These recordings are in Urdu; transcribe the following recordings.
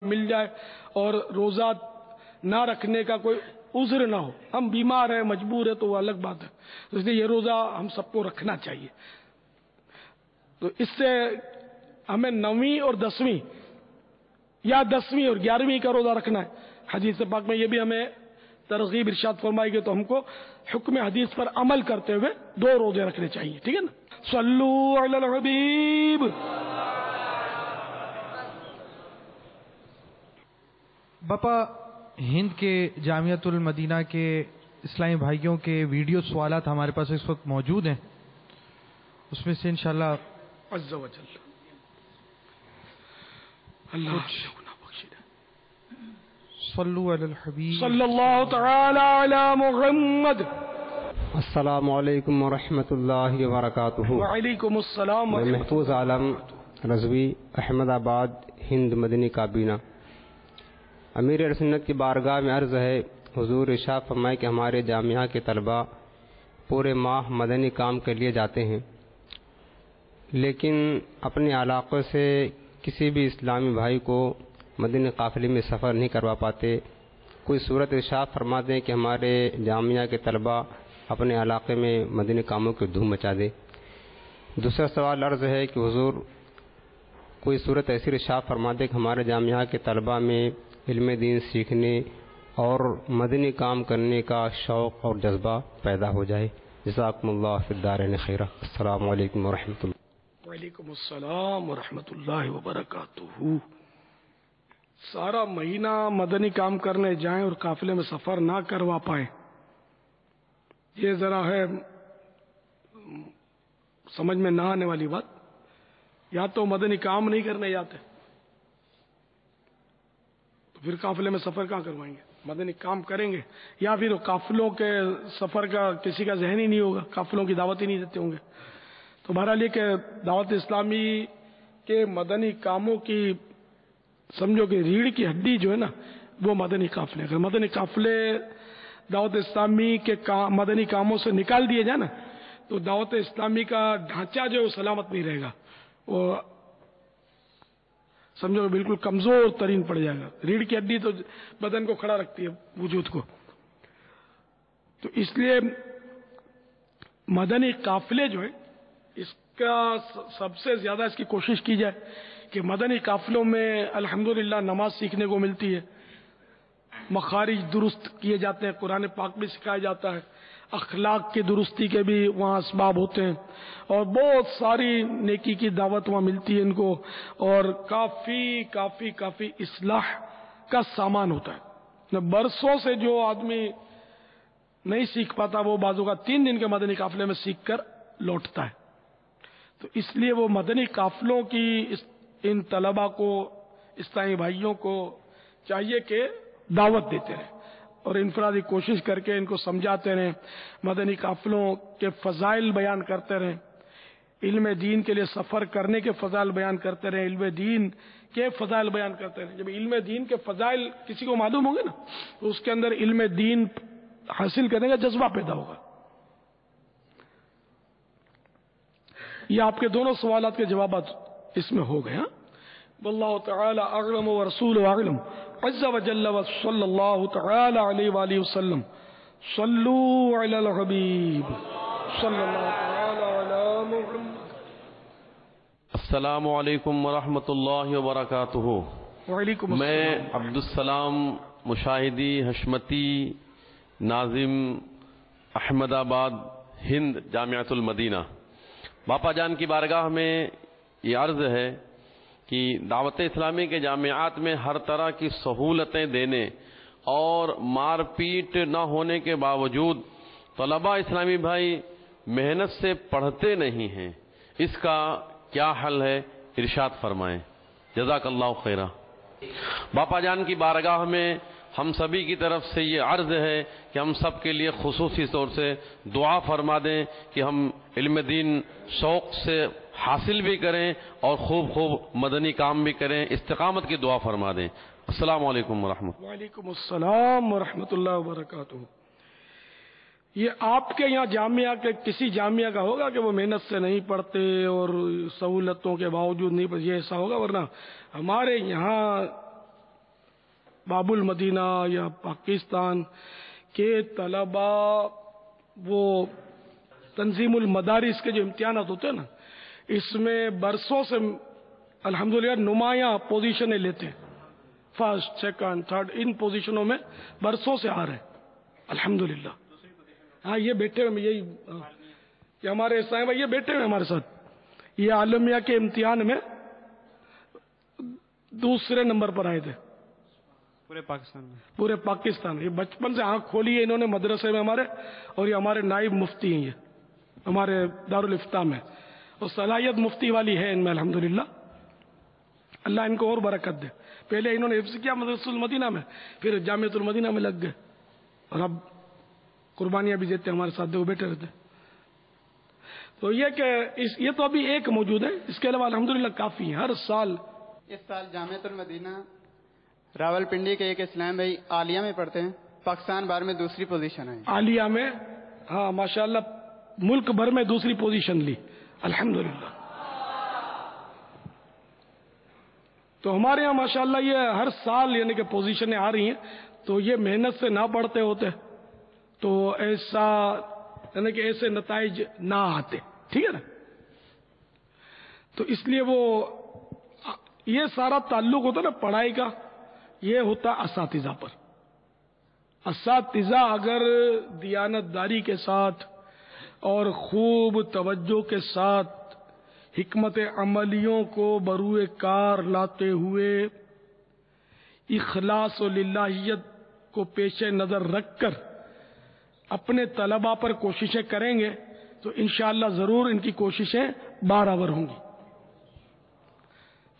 مل جائے اور روزہ نہ رکھنے کا کوئی عذر نہ ہو. ہم بیمار ہیں، مجبور ہیں تو وہ الگ بات ہے. اس لیے یہ روزہ ہم سب کو رکھنا چاہیے. تو اس سے ہمیں 9ویں اور 10ویں یا 10ویں اور 11ویں کا روزہ رکھنا ہے. حدیث پاک میں یہ بھی ہمیں ترغیب ارشاد فرمائی گئی. تو ہم کو حکم حدیث پر عمل کرتے ہوئے 2 روزے رکھنے چاہیے. ٹھیک ہے نا؟ صلو علی الحبیب. باپا، ہند کے جامعۃ المدینہ کے اسلامی بھائیوں کے ویڈیو سوالات ہمارے پاس اس وقت موجود ہیں. اس میں سے انشاءاللہ عز و جل اللہ صلو علی الحبیب صلی اللہ تعالی علی محمد. السلام علیکم ورحمۃ اللہ وبرکاتہ. وعلیکم السلام میں ورحمۃ محفوظ عالم رضوی، احمد آباد، ہند مدنی کابینہ. امیر اہل سنت کی بارگاہ میں عرض ہے، حضور ارشاد فرمائے کہ ہمارے جامعہ کے طلباء پورے ماہ مدنی کام کے لیے جاتے ہیں، لیکن اپنے علاقے سے کسی بھی اسلامی بھائی کو مدنی قافلے میں سفر نہیں کروا پاتے. کوئی صورت ارشاد فرما دیں کہ ہمارے جامعہ کے طلباء اپنے علاقے میں مدنی کاموں کی دھوم مچا دے. دوسرا سوال عرض ہے کہ حضور کوئی صورت ایسی ارشاد فرما دے کہ ہمارے جامعہ کے طلباء میں علم دین سیکھنے اور مدنی کام کرنے کا شوق اور جذبہ پیدا ہو جائے. جزاکم اللہ فی الدارین خیرہ. السلام علیکم ورحمۃ اللہ. وعلیکم السلام ورحمۃ اللہ وبرکاتہ. سارا مہینہ مدنی کام کرنے جائیں اور قافلے میں سفر نہ کروا پائیں، یہ ذرا ہے سمجھ میں نہ آنے والی بات. یا تو مدنی کام نہیں کرنے جاتے تو پھر قافلے میں سفر کہاں کروائیں گے؟ مدنی کام کریں گے. یا پھر قافلوں کے سفر کا کسی کا ذہن ہی نہیں ہوگا، قافلوں کی دعوت ہی نہیں دیتے ہوں گے. تو بہرحال یہ کہ دعوت اسلامی کے مدنی کاموں کی سمجھو کہ ریڑھ کی ہڈی جو ہے نا وہ مدنی قافلے. اگر مدنی قافلے دعوت اسلامی کے مدنی کاموں سے نکال دیے جائے نا تو دعوت اسلامی کا ڈھانچہ جو ہے وہ سلامت نہیں رہے گا، وہ سمجھو کہ بالکل کمزور ترین پڑ جائے گا. ریڑھ کی ہڈی تو بدن کو کھڑا رکھتی ہے، وجود کو. تو اس لیے مدنی قافلے جو ہے اس کا سب سے زیادہ اس کی کوشش کی جائے کہ مدنی قافلوں میں الحمدللہ نماز سیکھنے کو ملتی ہے، مخارج درست کیے جاتے ہیں، قرآن پاک بھی سکھایا جاتا ہے، اخلاق کی درستی کے بھی وہاں اسباب ہوتے ہیں، اور بہت ساری نیکی کی دعوت وہاں ملتی ہے ان کو، اور کافی کافی کافی اصلاح کا سامان ہوتا ہے. برسوں سے جو آدمی نہیں سیکھ پاتا وہ بعضوں کا 3 دن کے مدنی قافلے میں سیکھ کر لوٹتا ہے. تو اس لیے وہ مدنی قافلوں کی ان طلباء کو، اسلامی بھائیوں کو چاہیے کہ دعوت دیتے رہیں اور انفرادی کوشش کر کے ان کو سمجھاتے رہیں، مدنی قافلوں کے فضائل بیان کرتے رہیں، علم دین کے لیے سفر کرنے کے فضائل بیان کرتے رہیں، علم دین کے فضائل بیان کرتے رہیں. جب علم دین کے فضائل کسی کو معلوم ہوں گے نا تو اس کے اندر علم دین حاصل کرنے کا جذبہ پیدا ہوگا. یہ آپ کے دونوں سوالات کے جوابات اس میں ہو گئے. واللہ تعالی اعلم ورسول اعلم عز وجل وصلی اللہ تعالی علیہ وآلہ وسلم. صلو علی الحبیب صلی اللہ تعالی علی محمد. السلام علیکم ورحمۃ اللہ وبرکاتہ. وعلیکم السلام. میں عبدالسلام مشاہدی حشمتی، ناظم، احمد آباد، ہند جامعۃ المدینہ. باپا جان کی بارگاہ میں یہ عرض ہے کہ دعوت اسلامی کے جامعات میں ہر طرح کی سہولتیں دینے اور مار پیٹ نہ ہونے کے باوجود طلباء اسلامی بھائی محنت سے پڑھتے نہیں ہیں، اس کا کیا حل ہے؟ ارشاد فرمائیں. جزاک اللہ خیرہ. باپا جان کی بارگاہ میں ہم سبھی کی طرف سے یہ عرض ہے کہ ہم سب کے لیے خصوصی طور سے دعا فرما دیں کہ ہم علم دین شوق سے حاصل بھی کریں اور خوب خوب مدنی کام بھی کریں. استقامت کی دعا فرما دیں. السلام علیکم ورحمۃ. وعلیکم السلام ورحمۃ اللہ وبرکاتہ. یہ آپ کے یہاں جامعہ کے کسی جامعہ کا ہوگا کہ وہ محنت سے نہیں پڑھتے اور سہولتوں کے باوجود نہیں پڑھتے، یہ ایسا ہوگا. ورنہ ہمارے یہاں باب المدینہ یا پاکستان کے طلبا وہ تنظیم المدارس کے جو امتحانات ہوتے ہیں نا، اس میں برسوں سے الحمدللہ نمایاں پوزیشنیں لیتے ہیں، فرسٹ سیکنڈ تھرڈ، ان پوزیشنوں میں برسوں سے آ رہے ہیں الحمدللہ۔ ہاں یہ بیٹھے ہوئے، یہی کہ ہمارے سائیں بھائی یہ بیٹھے ہوئے ہمارے ساتھ، یہ عالمیہ کے امتحان میں دوسرے نمبر پر آئے تھے پورے پاکستان میں، پورے پاکستان۔ یہ بچپن سے آنکھ کھولی ہے انہوں نے مدرسے میں ہمارے، اور یہ ہمارے نائب مفتی ہیں، یہ ہمارے دارالافتاء میں، اور صلاحیت مفتی والی ہے ان میں الحمدللہ، اللہ ان کو اور برکت دے۔ پہلے انہوں نے حفظ کیا مدرسۃ المدینہ میں، پھر جامعۃ المدینہ میں لگ گئے، اور اب قربانیاں بھی دیتے ہمارے ساتھ، وہ بیٹھے رہتے۔ تو یہ کہ یہ تو ابھی ایک موجود ہے، اس کے علاوہ الحمدللہ کافی ہیں ہر سال۔ اس سال جامعۃ المدینہ راول پنڈی کے ایک اسلام بھائی عالیہ میں پڑھتے ہیں، پاکستان بھر میں دوسری پوزیشن ہے۔ عالیہ میں ہاں ماشاءاللہ ملک بھر میں دوسری پوزیشن لی الحمدللہ۔ تو ہمارے یہاں ماشاءاللہ یہ ہر سال یعنی کہ پوزیشنیں آ رہی ہیں، تو یہ محنت سے نہ پڑھتے ہوتے تو ایسا یعنی کہ ایسے نتائج نہ آتے، ٹھیک ہے نا۔ تو اس لیے وہ یہ سارا تعلق ہوتا نا پڑھائی کا، یہ ہوتا اساتذہ پر۔ اساتذہ اگر دیانتداری کے ساتھ اور خوب توجہ کے ساتھ حکمت عملیوں کو بروئے کار لاتے ہوئے اخلاص و للہیت کو پیش نظر رکھ کر اپنے طلباء پر کوششیں کریں گے تو انشاءاللہ ضرور ان کی کوششیں برابر ہوں گی۔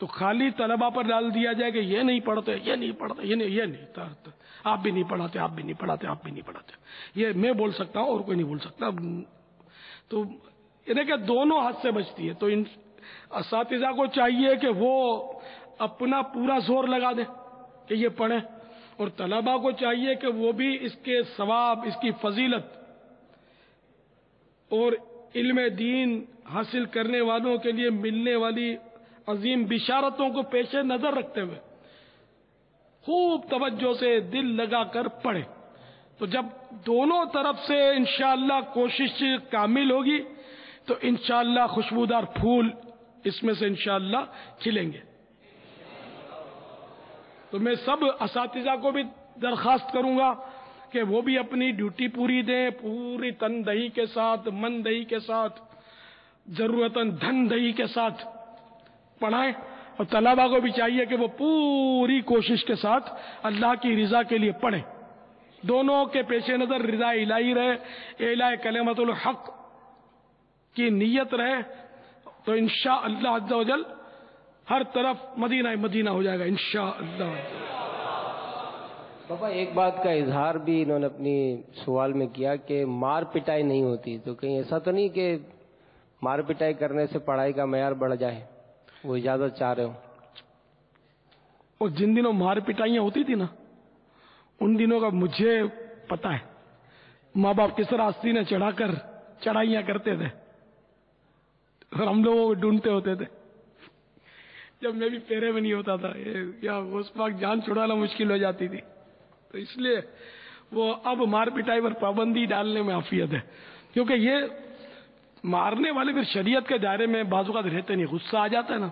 تو خالی طلباء پر ڈال دیا جائے کہ یہ نہیں پڑھتے، یہ نہیں پڑھتے، یہ نہیں آپ بھی نہیں پڑھاتے، آپ بھی نہیں پڑھاتے، آپ بھی نہیں پڑھاتے، یہ میں بول سکتا ہوں اور کوئی نہیں بول سکتا، تو یعنی کہ دونوں ہاتھ سے بچتی ہے۔ تو ان اساتذہ کو چاہیے کہ وہ اپنا پورا زور لگا دیں کہ یہ پڑھیں، اور طلباء کو چاہیے کہ وہ بھی اس کے ثواب، اس کی فضیلت اور علم دین حاصل کرنے والوں کے لیے ملنے والی عظیم بشارتوں کو پیش نظر رکھتے ہوئے خوب توجہ سے دل لگا کر پڑھیں۔ تو جب دونوں طرف سے انشاءاللہ کوشش کامل ہوگی تو انشاءاللہ خوشبودار پھول اس میں سے انشاءاللہ کھلیں گے۔ تو میں سب اساتذہ کو بھی درخواست کروں گا کہ وہ بھی اپنی ڈیوٹی پوری دیں، پوری تندہی کے ساتھ، من دہی کے ساتھ، ضرورتاً دھن دہی کے ساتھ پڑھائیں، اور طلباء کو بھی چاہیے کہ وہ پوری کوشش کے ساتھ اللہ کی رضا کے لیے پڑھیں۔ دونوں کے پیش نظر رضا الہی رہے، اعلاء کلمۃ الحق کی نیت رہے، تو انشاءاللہ عز و جل ہر طرف مدینہ مدینہ ہو جائے گا انشاءاللہ۔ بابا ایک بات کا اظہار بھی انہوں نے اپنی سوال میں کیا کہ مار پٹائی نہیں ہوتی، تو کہیں ایسا تو نہیں کہ مار پٹائی کرنے سے پڑھائی کا معیار بڑھ جائے، وہ اجازت چاہ رہے ہوں؟ اور جن دنوں مار پٹائیاں ہوتی تھی نا، ان دنوں کا مجھے پتا ہے ماں باپ کس طرح سینے چڑھا کر چڑھائیاں کرتے تھے، اور ہم لوگوں کو ڈھونڈتے ہوتے تھے جب میں بھی پیرے میں نہیں ہوتا تھا، یا غوث پاک جان چھڑانا مشکل ہو جاتی تھی۔ تو اس لیے وہ اب مار پٹائی پر پابندی ڈالنے میں عافیت ہے، کیونکہ یہ مارنے والے پھر شریعت کے دائرے میں بعض اوقات رہتے نہیں، غصہ آ جاتا ہے نا،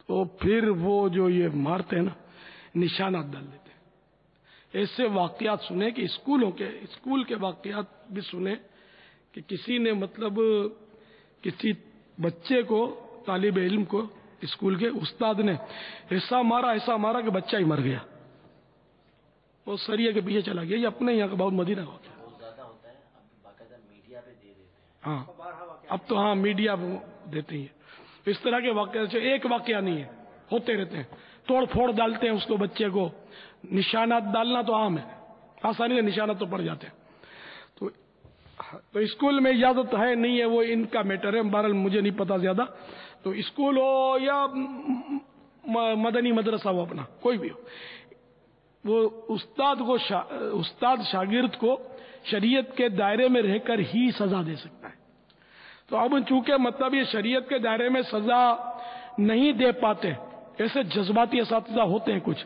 تو پھر وہ جو یہ مارتے ہیں نا نشانات ڈال دیتے ہیں۔ ایسے واقعات سنے کہ اسکول کے واقعات بھی سنے کہ کسی نے مطلب کسی بچے کو، طالب علم کو، اسکول کے استاد نے ایسا مارا کہ بچہ ہی مر گیا، وہ سریے کے پیچھے چلا گیا۔ یہ اپنے یہاں کا بہت مدینہ کا واقعہ، ہاں اب تو ہاں میڈیا دیتی ہے اس طرح کے واقعہ، ایک واقعہ نہیں ہے، ہوتے رہتے ہیں، توڑ پھوڑ ڈالتے ہیں اس کو، بچے کو نشانات ڈالنا تو عام ہے، آسانی سے نشانات تو پڑ جاتے ہیں۔ تو اسکول میں اجازت ہے نہیں ہے وہ ان کا میٹر ہے، بہرحال مجھے نہیں پتا زیادہ۔ تو اسکول ہو یا مدنی مدرسہ ہو، اپنا کوئی بھی ہو، وہ استاد شاگرد کو شریعت کے دائرے میں رہ کر ہی سزا دے سکتا ہے۔ تو اب چونکہ مطلب یہ شریعت کے دائرے میں سزا نہیں دے پاتے، ایسے جذباتی اساتذہ ہوتے ہیں کچھ،